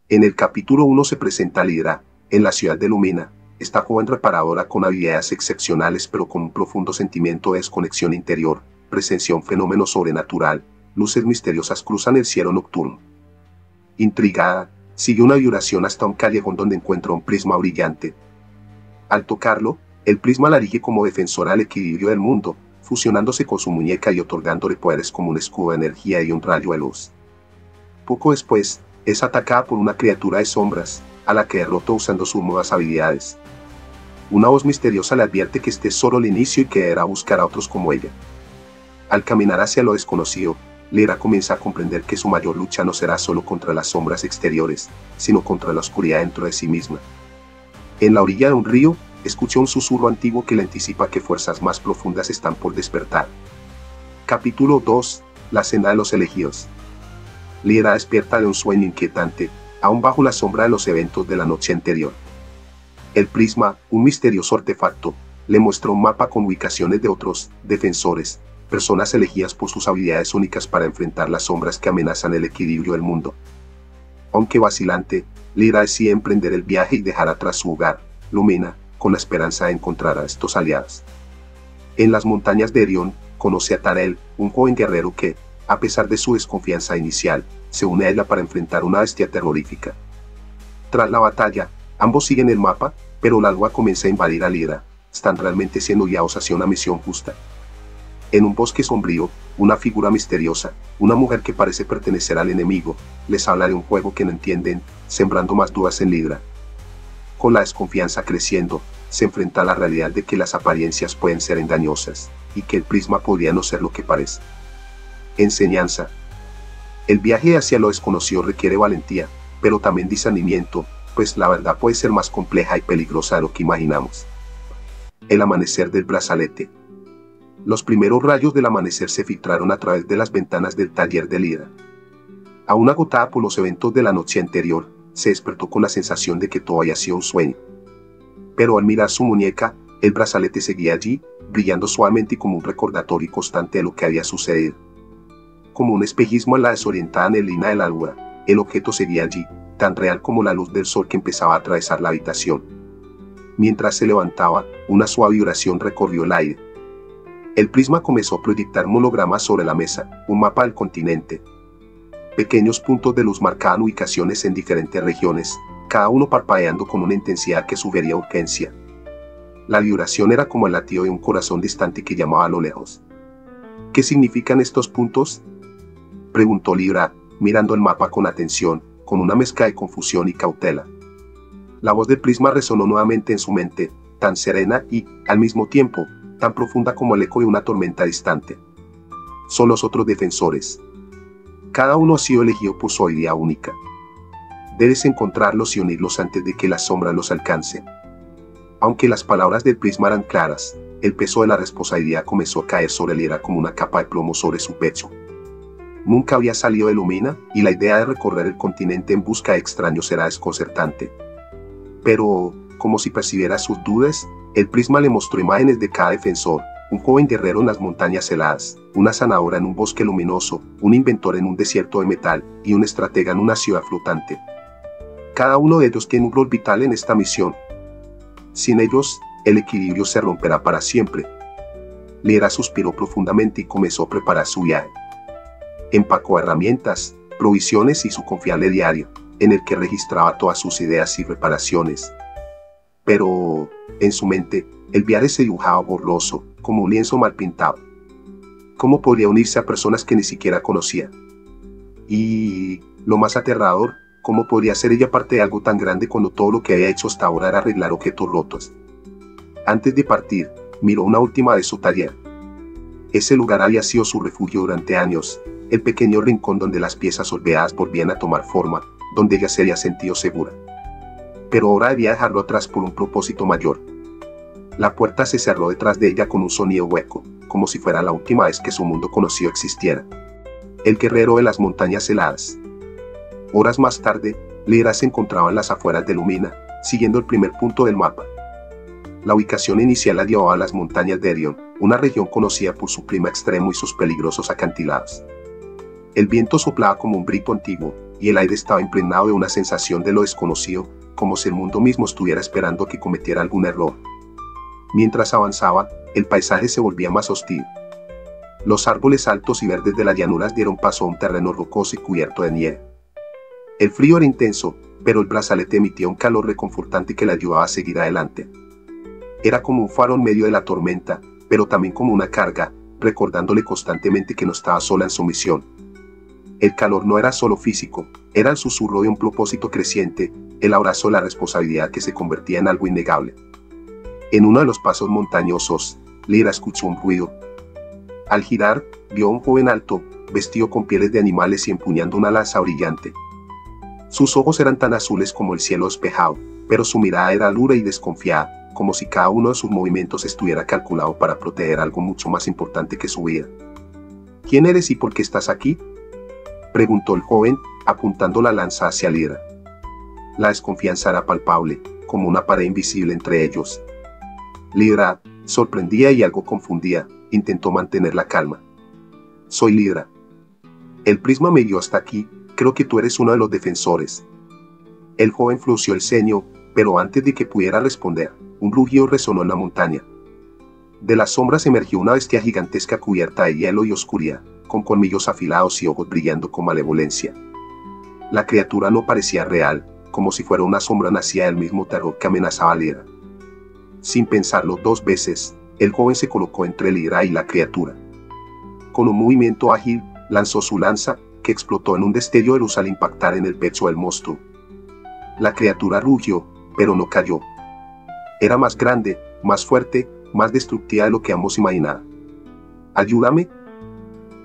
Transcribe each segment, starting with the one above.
En el capítulo 1 se presenta a Lira, en la ciudad de Lumina, esta joven reparadora con habilidades excepcionales pero con un profundo sentimiento de desconexión interior, presencia un fenómeno sobrenatural, luces misteriosas cruzan el cielo nocturno. Intrigada, sigue una vibración hasta un callejón donde encuentra un prisma brillante. Al tocarlo, el prisma la rige como defensora al equilibrio del mundo, fusionándose con su muñeca y otorgándole poderes como un escudo de energía y un rayo de luz. Poco después, es atacada por una criatura de sombras, a la que derrotó usando sus nuevas habilidades. Una voz misteriosa le advierte que este es solo el inicio y que deberá buscar a otros como ella. Al caminar hacia lo desconocido, Lira comienza a comprender que su mayor lucha no será solo contra las sombras exteriores, sino contra la oscuridad dentro de sí misma. En la orilla de un río, escucha un susurro antiguo que le anticipa que fuerzas más profundas están por despertar. Capítulo 2. La senda de los elegidos. Lira despierta de un sueño inquietante, aún bajo la sombra de los eventos de la noche anterior. El prisma, un misterioso artefacto, le muestra un mapa con ubicaciones de otros defensores, personas elegidas por sus habilidades únicas para enfrentar las sombras que amenazan el equilibrio del mundo. Aunque vacilante, Lira decide emprender el viaje y dejar atrás su hogar, Lumina, con la esperanza de encontrar a estos aliados. En las montañas de Erión, conoce a Tarel, un joven guerrero que, a pesar de su desconfianza inicial, se une a ella para enfrentar una bestia terrorífica. Tras la batalla, ambos siguen el mapa, pero la lua comienza a invadir a Lira. Están realmente siendo guiados hacia una misión justa. En un bosque sombrío, una figura misteriosa, una mujer que parece pertenecer al enemigo, les habla de un juego que no entienden, sembrando más dudas en Lira. Con la desconfianza creciendo, se enfrenta a la realidad de que las apariencias pueden ser engañosas, y que el prisma podría no ser lo que parece. Enseñanza. El viaje hacia lo desconocido requiere valentía, pero también discernimiento, pues la verdad puede ser más compleja y peligrosa de lo que imaginamos. El amanecer del brazalete. Los primeros rayos del amanecer se filtraron a través de las ventanas del taller de Lira. Aún agotada por los eventos de la noche anterior, se despertó con la sensación de que todo había sido un sueño. Pero al mirar su muñeca, el brazalete seguía allí, brillando suavemente y como un recordatorio constante de lo que había sucedido. Como un espejismo en la desorientada neblina del alba, el objeto seguía allí, tan real como la luz del sol que empezaba a atravesar la habitación. Mientras se levantaba, una suave vibración recorrió el aire. El prisma comenzó a proyectar monogramas sobre la mesa, un mapa del continente. Pequeños puntos de luz marcaban ubicaciones en diferentes regiones, cada uno parpadeando con una intensidad que sugería urgencia. La vibración era como el latido de un corazón distante que llamaba a lo lejos. ¿Qué significan estos puntos?, preguntó Lira, mirando el mapa con atención, con una mezcla de confusión y cautela. La voz del prisma resonó nuevamente en su mente, tan serena y, al mismo tiempo, tan profunda como el eco de una tormenta distante. Son los otros defensores. Cada uno ha sido elegido por su habilidad única. Debes encontrarlos y unirlos antes de que la sombra los alcance. Aunque las palabras del prisma eran claras, el peso de la responsabilidad comenzó a caer sobre Lira como una capa de plomo sobre su pecho. Nunca había salido de Lumina, y la idea de recorrer el continente en busca de extraños era desconcertante. Pero, como si percibiera sus dudas, el prisma le mostró imágenes de cada defensor: un joven guerrero en las montañas heladas, una sanadora en un bosque luminoso, un inventor en un desierto de metal, y un estratega en una ciudad flotante. Cada uno de ellos tiene un rol vital en esta misión. Sin ellos, el equilibrio se romperá para siempre. Lira suspiró profundamente y comenzó a preparar su viaje. Empacó herramientas, provisiones y su confiable diario, en el que registraba todas sus ideas y reparaciones. Pero, en su mente, el viaje se dibujaba borroso, como un lienzo mal pintado. ¿Cómo podría unirse a personas que ni siquiera conocía? Y, lo más aterrador, ¿cómo podría ser ella parte de algo tan grande cuando todo lo que había hecho hasta ahora era arreglar objetos rotos? Antes de partir, miró una última vez su taller. Ese lugar había sido su refugio durante años, el pequeño rincón donde las piezas olvidadas volvían a tomar forma, donde ella se había sentido segura. Pero ahora debía dejarlo atrás por un propósito mayor. La puerta se cerró detrás de ella con un sonido hueco, como si fuera la última vez que su mundo conocido existiera. El guerrero de las montañas heladas. Horas más tarde, Lira se encontraba en las afueras de Lumina, siguiendo el primer punto del mapa. La ubicación inicial la llevaba a las montañas de Erión, una región conocida por su clima extremo y sus peligrosos acantilados. El viento soplaba como un grito antiguo, y el aire estaba impregnado de una sensación de lo desconocido, como si el mundo mismo estuviera esperando que cometiera algún error. Mientras avanzaba, el paisaje se volvía más hostil. Los árboles altos y verdes de las llanuras dieron paso a un terreno rocoso y cubierto de nieve. El frío era intenso, pero el brazalete emitía un calor reconfortante que le ayudaba a seguir adelante. Era como un faro en medio de la tormenta, pero también como una carga, recordándole constantemente que no estaba sola en su misión. El calor no era solo físico, era el susurro de un propósito creciente, el abrazo de la responsabilidad que se convertía en algo innegable. En uno de los pasos montañosos, Lyra escuchó un ruido. Al girar, vio a un joven alto, vestido con pieles de animales y empuñando una lanza brillante. Sus ojos eran tan azules como el cielo despejado, pero su mirada era dura y desconfiada, como si cada uno de sus movimientos estuviera calculado para proteger algo mucho más importante que su vida. ¿Quién eres y por qué estás aquí?, preguntó el joven, apuntando la lanza hacia Lyra. La desconfianza era palpable, como una pared invisible entre ellos. Lyra, sorprendida y algo confundida, intentó mantener la calma. Soy Lyra. El prisma me guió hasta aquí, creo que tú eres uno de los defensores. El joven frunció el ceño, pero antes de que pudiera responder, un rugido resonó en la montaña. De las sombras emergió una bestia gigantesca cubierta de hielo y oscuridad, con colmillos afilados y ojos brillando con malevolencia. La criatura no parecía real, como si fuera una sombra nacida del mismo terror que amenazaba a Lyra. Sin pensarlo dos veces, el joven se colocó entre Lyra y la criatura. Con un movimiento ágil, lanzó su lanza, que explotó en un destello de luz al impactar en el pecho del monstruo. La criatura rugió, pero no cayó. Era más grande, más fuerte, más destructiva de lo que ambos imaginaban. «¡Ayúdame!»,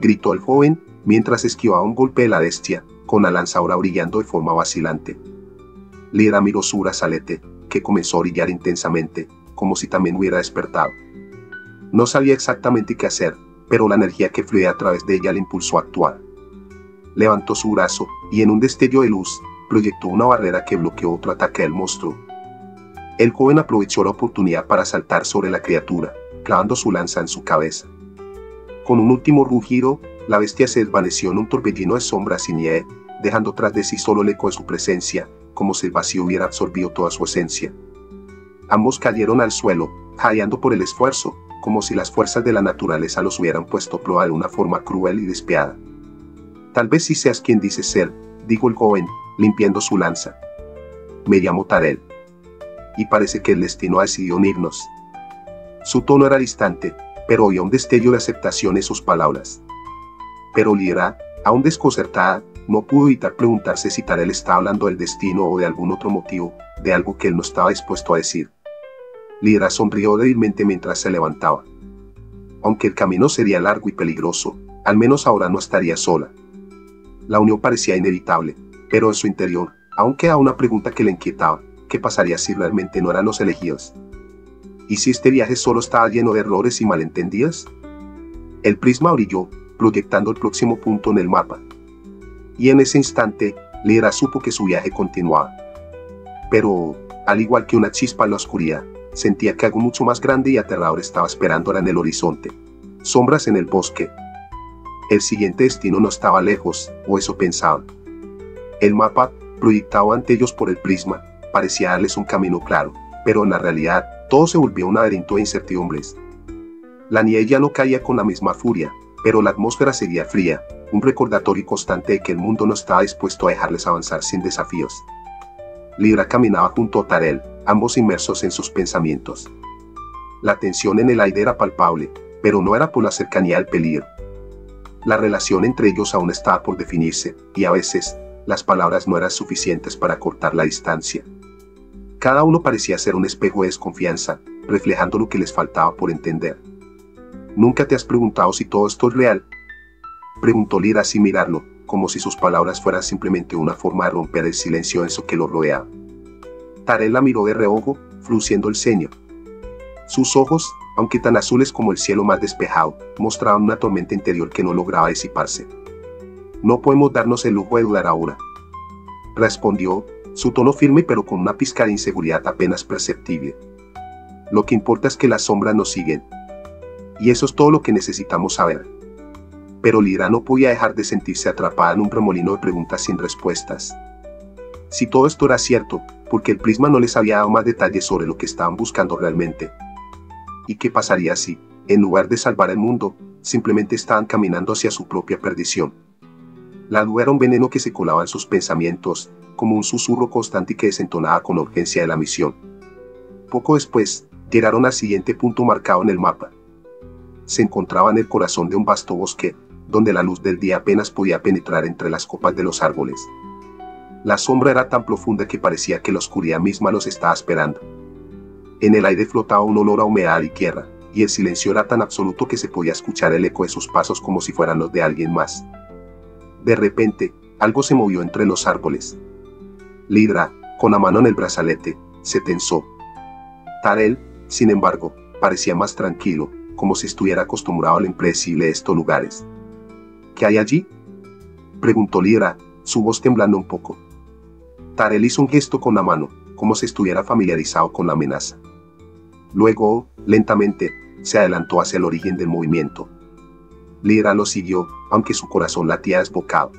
gritó el joven, mientras esquivaba un golpe de la bestia, con la lanza ahora brillando de forma vacilante. Lyra miró su brazalete, que comenzó a brillar intensamente, como si también hubiera despertado. No sabía exactamente qué hacer, pero la energía que fluía a través de ella le impulsó a actuar. Levantó su brazo, y en un destello de luz, proyectó una barrera que bloqueó otro ataque del monstruo. El joven aprovechó la oportunidad para saltar sobre la criatura, clavando su lanza en su cabeza. Con un último rugido, la bestia se desvaneció en un torbellino de sombras y nieve, dejando tras de sí solo el eco de su presencia, como si el vacío hubiera absorbido toda su esencia. Ambos cayeron al suelo, jadeando por el esfuerzo, como si las fuerzas de la naturaleza los hubieran puesto a prueba de una forma cruel y despiadada. «Tal vez sí seas quien dices ser», dijo el joven, limpiando su lanza. «Me llamo Tarel. Y parece que el destino ha decidido unirnos». Su tono era distante, pero oía un destello de aceptación en sus palabras. Pero Lyra, aún desconcertada, no pudo evitar preguntarse si Tarel estaba hablando del destino o de algún otro motivo, de algo que él no estaba dispuesto a decir. Lyra sonrió débilmente mientras se levantaba. Aunque el camino sería largo y peligroso, al menos ahora no estaría sola. La unión parecía inevitable, pero en su interior, aún quedaba una pregunta que le inquietaba: ¿qué pasaría si realmente no eran los elegidos? ¿Y si este viaje solo estaba lleno de errores y malentendidos? El prisma brilló, proyectando el próximo punto en el mapa. Y en ese instante, Lyra supo que su viaje continuaba. Pero, al igual que una chispa en la oscuridad, sentía que algo mucho más grande y aterrador estaba esperándola en el horizonte. Sombras en el bosque. El siguiente destino no estaba lejos, o eso pensaban. El mapa, proyectado ante ellos por el prisma, parecía darles un camino claro, pero en la realidad, todo se volvió un laberinto de incertidumbres. La nieve ya no caía con la misma furia, pero la atmósfera seguía fría, un recordatorio constante de que el mundo no estaba dispuesto a dejarles avanzar sin desafíos. Lyra caminaba junto a Tarel, ambos inmersos en sus pensamientos. La tensión en el aire era palpable, pero no era por la cercanía del peligro. La relación entre ellos aún estaba por definirse, y a veces, las palabras no eran suficientes para cortar la distancia. Cada uno parecía ser un espejo de desconfianza, reflejando lo que les faltaba por entender. ¿Nunca te has preguntado si todo esto es real?, preguntó Lyra sin mirarlo, como si sus palabras fueran simplemente una forma de romper el silencio denso que lo rodeaba. Tarel la miró de reojo, frunciendo el ceño. Sus ojos, aunque tan azules como el cielo más despejado, mostraban una tormenta interior que no lograba disiparse. «No podemos darnos el lujo de dudar ahora», respondió, su tono firme pero con una pizca de inseguridad apenas perceptible. «Lo que importa es que las sombras nos siguen. Y eso es todo lo que necesitamos saber». Pero Lyra no podía dejar de sentirse atrapada en un remolino de preguntas sin respuestas. Si todo esto era cierto, ¿por qué el prisma no les había dado más detalles sobre lo que estaban buscando realmente? ¿Y qué pasaría si, en lugar de salvar el mundo, simplemente estaban caminando hacia su propia perdición? La duda era un veneno que se colaba en sus pensamientos, como un susurro constante que desentonaba con la urgencia de la misión. Poco después, llegaron al siguiente punto marcado en el mapa. Se encontraba en el corazón de un vasto bosque, donde la luz del día apenas podía penetrar entre las copas de los árboles. La sombra era tan profunda que parecía que la oscuridad misma los estaba esperando. En el aire flotaba un olor a humedad y tierra, y el silencio era tan absoluto que se podía escuchar el eco de sus pasos como si fueran los de alguien más. De repente, algo se movió entre los árboles. Lyra, con la mano en el brazalete, se tensó. Tarell, sin embargo, parecía más tranquilo, como si estuviera acostumbrado a lo impredecible de estos lugares. ¿Qué hay allí?, preguntó Lyra, su voz temblando un poco. Tarell hizo un gesto con la mano, como si estuviera familiarizado con la amenaza. Luego, lentamente, se adelantó hacia el origen del movimiento. Lyra lo siguió, aunque su corazón latía desbocado.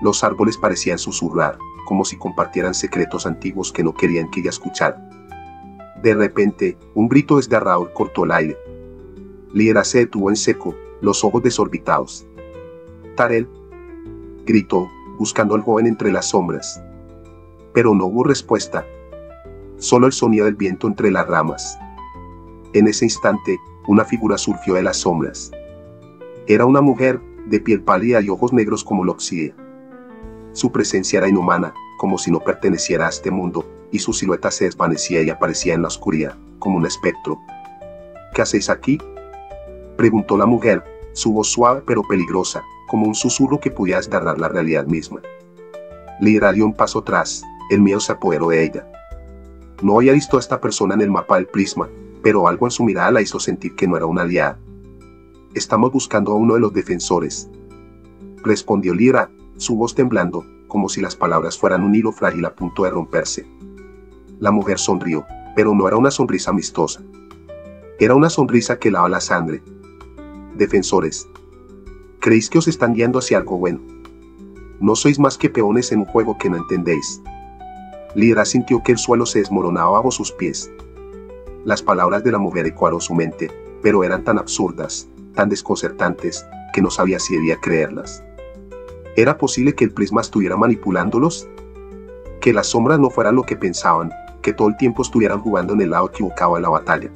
Los árboles parecían susurrar, como si compartieran secretos antiguos que no querían que ella escuchara. De repente, un grito desgarrador cortó el aire. Lyra se detuvo en seco, los ojos desorbitados. «Tarell», gritó, buscando al joven entre las sombras. Pero no hubo respuesta. Solo el sonido del viento entre las ramas. En ese instante, una figura surgió de las sombras. Era una mujer, de piel pálida y ojos negros como la obsidia. Su presencia era inhumana, como si no perteneciera a este mundo, y su silueta se desvanecía y aparecía en la oscuridad, como un espectro. «¿Qué hacéis aquí?», preguntó la mujer, su voz suave pero peligrosa, como un susurro que podía desgarrar la realidad misma. Lyra dio un paso atrás, el miedo se apoderó de ella. No había visto a esta persona en el mapa del prisma, pero algo en su mirada la hizo sentir que no era una aliada. «Estamos buscando a uno de los defensores», respondió Lyra, su voz temblando, como si las palabras fueran un hilo frágil a punto de romperse. La mujer sonrió, pero no era una sonrisa amistosa. Era una sonrisa que helaba la sangre. «Defensores. ¿Creéis que os están guiando hacia algo bueno? No sois más que peones en un juego que no entendéis». Lyra sintió que el suelo se desmoronaba bajo sus pies. Las palabras de la mujer ecoaron su mente, pero eran tan absurdas, tan desconcertantes, que no sabía si debía creerlas. ¿Era posible que el prisma estuviera manipulándolos? ¿Que las sombras no fueran lo que pensaban, que todo el tiempo estuvieran jugando en el lado equivocado de la batalla?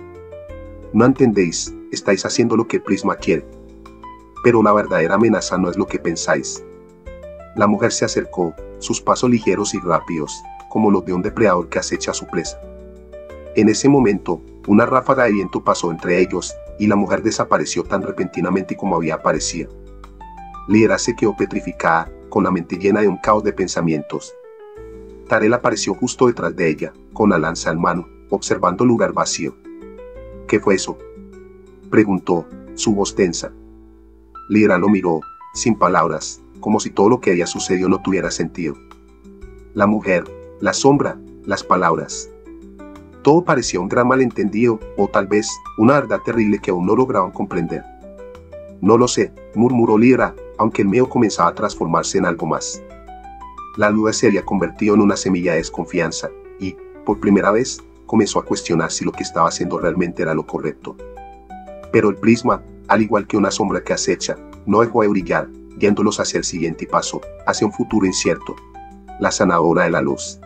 No entendéis, estáis haciendo lo que el prisma quiere. Pero la verdadera amenaza no es lo que pensáis. La mujer se acercó, sus pasos ligeros y rápidos, como los de un depredador que acecha a su presa. En ese momento, una ráfaga de viento pasó entre ellos, y la mujer desapareció tan repentinamente como había aparecido. Lyra se quedó petrificada, con la mente llena de un caos de pensamientos. Tarell apareció justo detrás de ella, con la lanza en mano, observando el lugar vacío. «¿Qué fue eso?», preguntó, su voz tensa. Lyra lo miró, sin palabras, como si todo lo que había sucedido no tuviera sentido. La mujer, la sombra, las palabras. Todo parecía un gran malentendido, o tal vez, una verdad terrible que aún no lograban comprender. «No lo sé», murmuró Lyra, aunque el miedo comenzaba a transformarse en algo más. La duda se había convertido en una semilla de desconfianza, y, por primera vez, comenzó a cuestionar si lo que estaba haciendo realmente era lo correcto. Pero el prisma, al igual que una sombra que acecha, no dejó de brillar, guiándolos hacia el siguiente paso, hacia un futuro incierto, la sanadora de la luz.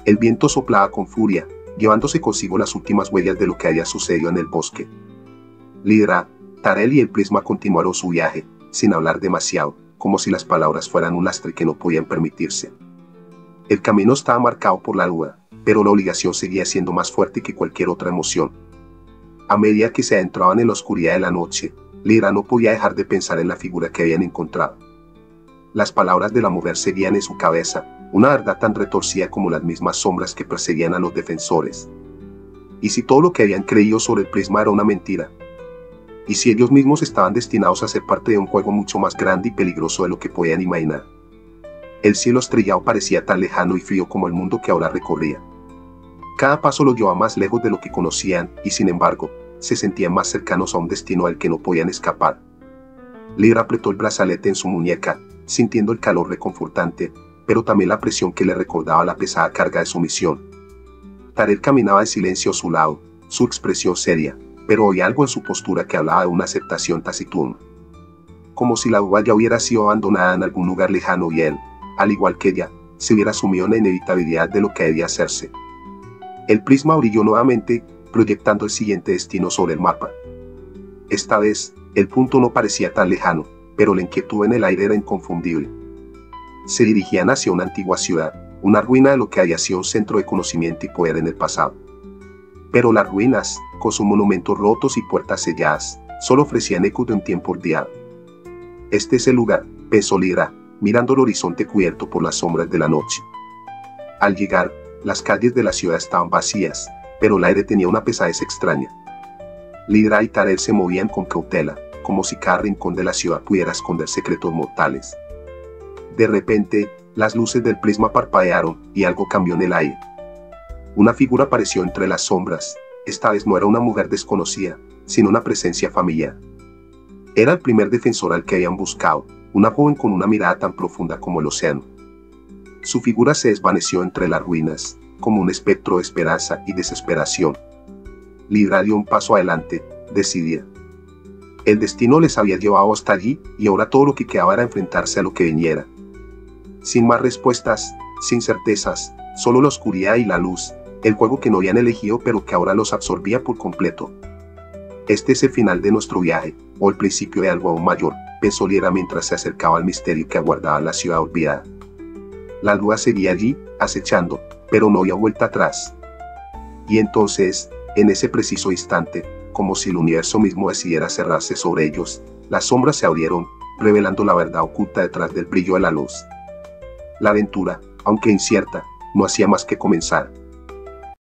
El viento soplaba con furia, llevándose consigo las últimas huellas de lo que había sucedido en el bosque. Lyra, Tarell y el prisma continuaron su viaje, sin hablar demasiado, como si las palabras fueran un lastre que no podían permitirse. El camino estaba marcado por la duda, pero la obligación seguía siendo más fuerte que cualquier otra emoción. A medida que se adentraban en la oscuridad de la noche, Lyra no podía dejar de pensar en la figura que habían encontrado. Las palabras de la mujer seguían en su cabeza, una verdad tan retorcida como las mismas sombras que perseguían a los defensores. ¿Y si todo lo que habían creído sobre el prisma era una mentira? ¿Y si ellos mismos estaban destinados a ser parte de un juego mucho más grande y peligroso de lo que podían imaginar? El cielo estrellado parecía tan lejano y frío como el mundo que ahora recorría. Cada paso los llevaba más lejos de lo que conocían y, sin embargo, se sentían más cercanos a un destino al que no podían escapar. Lidra apretó el brazalete en su muñeca, sintiendo el calor reconfortante, pero también la presión que le recordaba la pesada carga de su misión. Tarek caminaba en silencio a su lado, su expresión seria, pero oía algo en su postura que hablaba de una aceptación taciturna. Como si la duda ya hubiera sido abandonada en algún lugar lejano y él, al igual que ella, se hubiera sumido en la inevitabilidad de lo que debía hacerse. El prisma brilló nuevamente, proyectando el siguiente destino sobre el mapa. Esta vez, el punto no parecía tan lejano, pero la inquietud en el aire era inconfundible. Se dirigían hacia una antigua ciudad, una ruina de lo que había sido un centro de conocimiento y poder en el pasado. Pero las ruinas, con sus monumentos rotos y puertas selladas, solo ofrecían ecos de un tiempo olvidado. Este es el lugar, pensó Lidra, mirando el horizonte cubierto por las sombras de la noche. Al llegar, las calles de la ciudad estaban vacías, pero el aire tenía una pesadez extraña. Lidra y Tarek se movían con cautela, como si cada rincón de la ciudad pudiera esconder secretos mortales. De repente, las luces del prisma parpadearon y algo cambió en el aire. Una figura apareció entre las sombras. Esta vez no era una mujer desconocida, sino una presencia familiar. Era el primer defensor al que habían buscado, una joven con una mirada tan profunda como el océano. Su figura se desvaneció entre las ruinas, como un espectro de esperanza y desesperación. Lidra dio un paso adelante, decidida. El destino les había llevado hasta allí y ahora todo lo que quedaba era enfrentarse a lo que viniera. Sin más respuestas, sin certezas, solo la oscuridad y la luz, el juego que no habían elegido pero que ahora los absorbía por completo. Este es el final de nuestro viaje, o el principio de algo aún mayor, pensó Lidra mientras se acercaba al misterio que aguardaba la ciudad olvidada. La duda seguía allí, acechando, pero no había vuelta atrás. Y entonces, en ese preciso instante, como si el universo mismo decidiera cerrarse sobre ellos, las sombras se abrieron, revelando la verdad oculta detrás del brillo de la luz. La aventura, aunque incierta, no hacía más que comenzar.